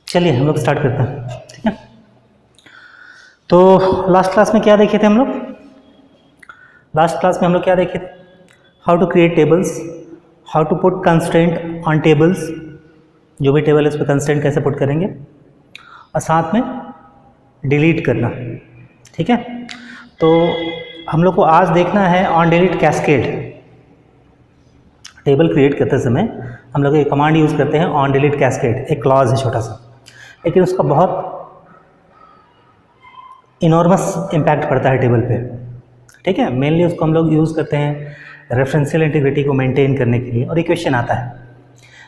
चलिए हम लोग स्टार्ट करते हैं, ठीक है। तो लास्ट क्लास में क्या देखे थे हम लोग? लास्ट क्लास में हम लोग क्या देखे थे? How to create tables, how to put constraint on tables, जो भी टेबल है उस पर कंस्ट्रेंट कैसे पुट करेंगे, और साथ में डिलीट करना, ठीक है। तो हम लोग को आज देखना है on delete cascade. Table create करते समय हम लोग एक कमांड यूज़ करते हैं ऑन डिलीट कैस्केड, एक क्लॉज है छोटा सा, लेकिन उसका बहुत इनॉर्मस इम्पैक्ट पड़ता है टेबल पे, ठीक है। मेनली उसको हम लोग यूज़ करते हैं रेफरेंशियल इंटीग्रिटी को मेंटेन करने के लिए, और एक क्वेश्चन आता है।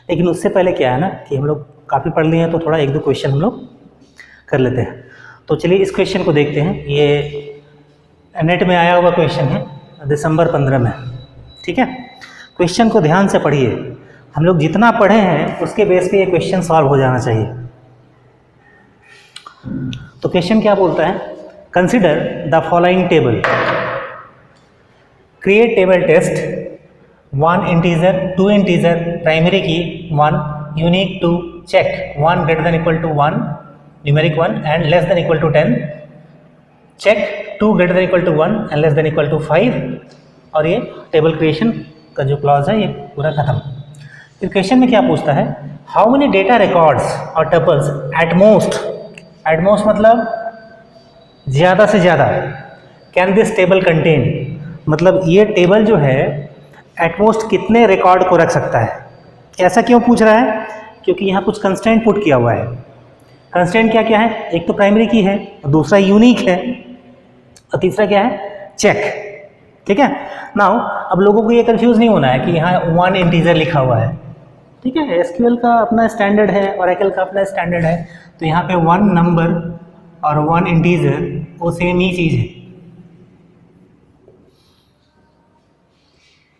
लेकिन उससे पहले क्या है ना कि हम लोग काफ़ी पढ़ लिए हैं, तो थोड़ा एक दो क्वेश्चन हम लोग कर लेते हैं। तो चलिए इस क्वेश्चन को देखते हैं। ये नेट में आया हुआ क्वेश्चन है दिसंबर 15 में, ठीक है। क्वेश्चन को ध्यान से पढ़िए, हम लोग जितना पढ़े हैं उसके बेस पे ये क्वेश्चन सॉल्व हो जाना चाहिए। तो क्वेश्चन क्या बोलता है? Consider the following table, create table test, 1 integer, 2 integer, primary key 1, unique 2, check 1 greater than equal to 1, numeric 1 and less than equal to 10, check 2 greater than equal to 1 and less than equal to 5, और ये table creation का जो clause है ये पूरा खत्म। फिर question में क्या पूछता है? हाउ मेनी डेटा रिकॉर्ड्स और टपल्स एट मोस्ट मतलब ज़्यादा से ज़्यादा, कैन दिस टेबल कंटेन, मतलब ये टेबल जो है एटमोस्ट कितने रिकॉर्ड को रख सकता है। ऐसा क्यों पूछ रहा है? क्योंकि यहाँ कुछ कंस्ट्रेंट पुट किया हुआ है। कंस्ट्रेंट क्या क्या है? एक तो प्राइमरी की है, दूसरा यूनिक है, और तीसरा क्या है? चेक, ठीक है। नाउ अब लोगों को ये कंफ्यूज नहीं होना है कि यहाँ 1 इंटीजर लिखा हुआ है, ठीक है। एसक्यूएल का अपना स्टैंडर्ड है, ओरेकल का अपना स्टैंडर्ड है, तो यहाँ पे 1 नंबर और 1 इंटीजर वो सेम ही चीज़ है,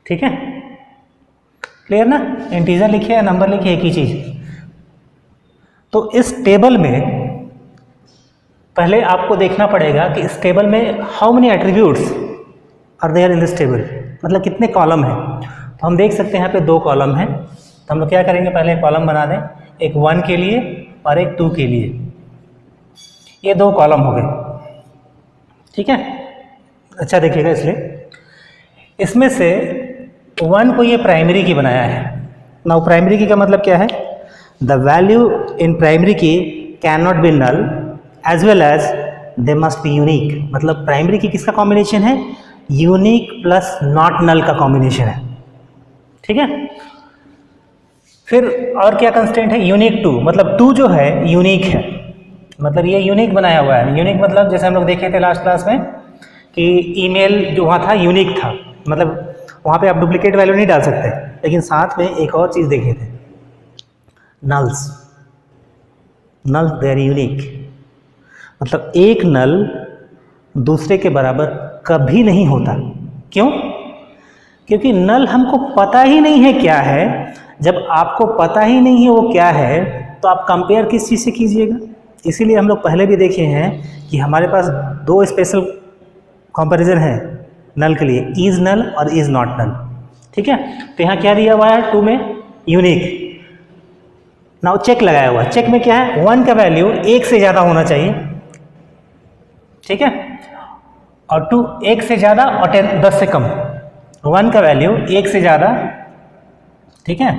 ठीक है। क्लियर ना? इंटीजर लिखे या नंबर लिखे एक ही चीज़। तो इस टेबल में पहले आपको देखना पड़ेगा कि इस टेबल में how many attributes are there in this table, मतलब कितने कॉलम हैं। तो हम देख सकते हैं यहाँ पे 2 कॉलम हैं। तो हम लोग क्या करेंगे, पहले कॉलम बना दें, एक 1 के लिए और एक 2 के लिए। ये 2 कॉलम हो गए, ठीक है। अच्छा देखिएगा, इसलिए इसमें से 1 को ये प्राइमरी की बनाया है। नाउ प्राइमरी की का मतलब क्या है? The value in primary key can not be null as well as they must be unique, मतलब प्राइमरी की किसका कॉम्बिनेशन है? यूनिक प्लस नॉट नल का कॉम्बिनेशन है, ठीक है। फिर और क्या कंस्ट्रेंट है? यूनिक 2, मतलब 2 जो है यूनिक है, मतलब ये यूनिक बनाया हुआ है। यूनिक मतलब जैसे हम लोग देखे थे लास्ट क्लास में कि ईमेल जो वहाँ था यूनिक था, मतलब वहाँ पे आप डुप्लीकेट वैल्यू नहीं डाल सकते। लेकिन साथ में एक और चीज़ देखे थे, नल्स दे आर यूनिक, मतलब एक नल दूसरे के बराबर कभी नहीं होता। क्यों? क्योंकि नल हमको पता ही नहीं है क्या है। जब आपको पता ही नहीं है वो क्या है, तो आप कंपेयर किस चीज़ से कीजिएगा? इसीलिए हम लोग पहले भी देखे हैं कि हमारे पास 2 स्पेशल कंपैरिजन है नल के लिए, इज नल और इज नॉट नल, ठीक है। तो यहाँ क्या दिया हुआ है? 2 में यूनिक। नाउ चेक लगाया हुआ, चेक में क्या है? 1 का वैल्यू 1 से ज़्यादा होना चाहिए, ठीक है, और 2 1 से ज़्यादा और 10 से कम। 1 का वैल्यू 1 से ज़्यादा, ठीक है,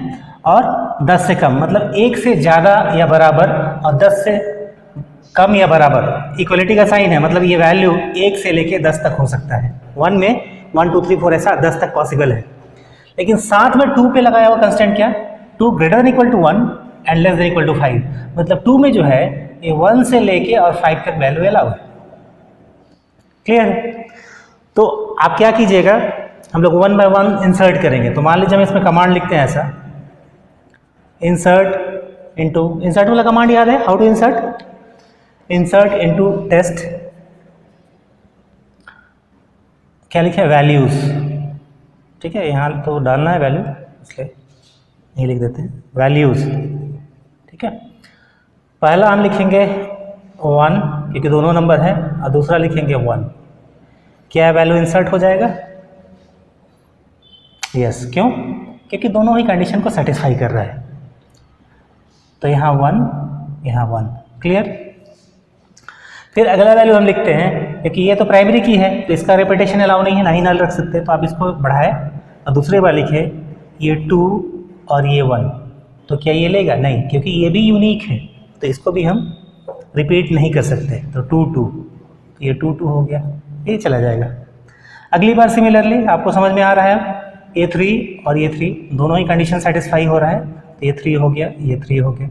और 10 से कम, मतलब 1 से ज़्यादा या बराबर और 10 से कम या बराबर। इक्वलिटी का साइन है, मतलब ये वैल्यू 1 से लेके 10 तक हो सकता है। 1 में 1 2 3 4 ऐसा 10 तक पॉसिबल है। लेकिन साथ में 2 पे लगाया हुआ कंस्टेंट क्या? 2 greater than equal to 1 and less than equal to 5, मतलब 2 में जो है ये 1 से लेके और 5 तक वैल्यू अलाउ है। क्लियर? तो आप क्या कीजिएगा, हम लोग 1 बाय 1 इंसर्ट करेंगे। तो मान लीजिए हम इसमें कमांड लिखते हैं ऐसा, इंसर्ट इनटू, इंसर्ट वाला कमांड याद है? How to insert? Insert into test, क्या लिखे? वैल्यूज, ठीक है। यहाँ तो डालना है वैल्यू, इसलिए ये लिख देते हैं वैल्यूज, ठीक है। पहला हम लिखेंगे 1 क्योंकि दोनों नंबर हैं, और दूसरा लिखेंगे 1। क्या वैल्यू इंसर्ट हो जाएगा? यस। क्यों? क्योंकि दोनों ही कंडीशन को सेटिस्फाई कर रहा है। तो यहाँ 1 यहाँ 1। क्लियर? फिर अगला वैल्यू हम लिखते हैं, क्योंकि ये तो प्राइमरी की है तो इसका रिपीटेशन अलाउ नहीं है, ना ही नल रख सकते, तो आप इसको बढ़ाए और दूसरे बार लिखे ये 2 और ये 1, तो क्या ये लेगा? नहीं, क्योंकि ये भी यूनिक है तो इसको भी हम रिपीट नहीं कर सकते। तो 2 2, तो ये 2 2 हो गया, ये चला जाएगा। अगली बार सिमिलरली आपको समझ में आ रहा है, ये 3 और ये 3 दोनों ही कंडीशन सेटिस्फाई हो रहा है, तो ये 3 हो गया, ये 3 हो गया।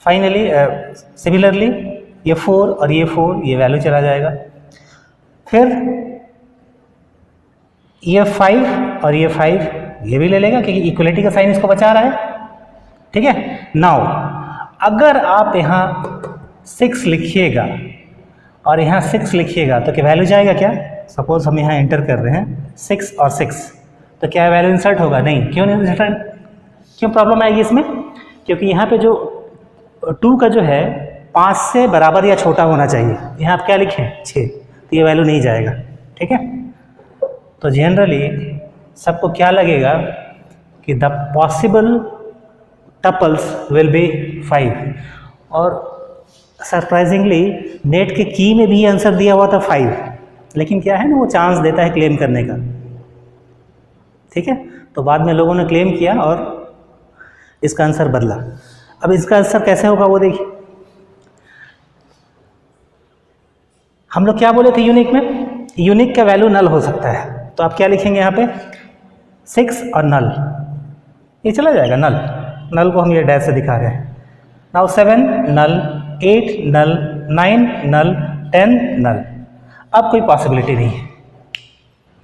फाइनली सिमिलरली ये 4 और ये 4, ये वैल्यू चला जाएगा। फिर ये 5 और ये 5, ये भी ले लेगा क्योंकि इक्वलिटी का साइन इसको बचा रहा है। ठीक है, नाउ अगर आप यहाँ 6 लिखिएगा और यहाँ 6 लिखिएगा तो क्या वैल्यू जाएगा क्या? सपोज हम यहाँ एंटर कर रहे हैं 6 और 6, तो क्या वैल्यू इंसर्ट होगा? नहीं। क्यों नहीं इंसर्ट? क्यों प्रॉब्लम आएगी इसमें? क्योंकि यहाँ पे जो 2 का जो है 5 से बराबर या छोटा होना चाहिए, यहाँ आप क्या लिखें 6, तो ये वैल्यू नहीं जाएगा। ठीक है, तो जनरली सबको क्या लगेगा कि the possible tuples will be 5, और सरप्राइजिंगली नेट के की में भी आंसर दिया हुआ था 5, लेकिन क्या है ना, वो चांस देता है क्लेम करने का। ठीक है, तो बाद में लोगों ने क्लेम किया और इसका आंसर बदला। अब इसका आंसर कैसे होगा वो देखिए। हम लोग क्या बोले थे यूनिक में? यूनिक का वैल्यू नल हो सकता है, तो आप क्या लिखेंगे यहाँ पे 6 और नल, ये चला जाएगा नल। नल को हम ये डैश से दिखा रहे हैं। नाउ 7 नल, 8 नल, 9 नल, 10 नल। अब कोई पॉसिबिलिटी नहीं है।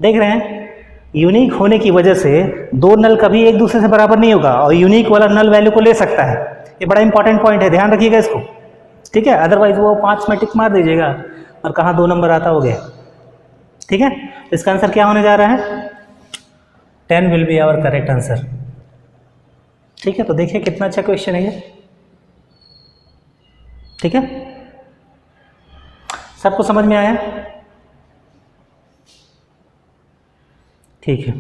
देख रहे हैं, यूनिक होने की वजह से 2 नल कभी एक दूसरे से बराबर नहीं होगा और यूनिक वाला नल वैल्यू को ले सकता है। ये बड़ा इंपॉर्टेंट पॉइंट है, ध्यान रखिएगा इसको। ठीक है, अदरवाइज वो 5 में टिक मार दीजिएगा और कहाँ 2 नंबर आता हो गया। ठीक है, तो इसका आंसर क्या होने जा रहा है? 10 will be our correct answer. ठीक है, तो देखिए कितना अच्छा क्वेश्चन है ये। ठीक है, सबको समझ में आया? ठीक है।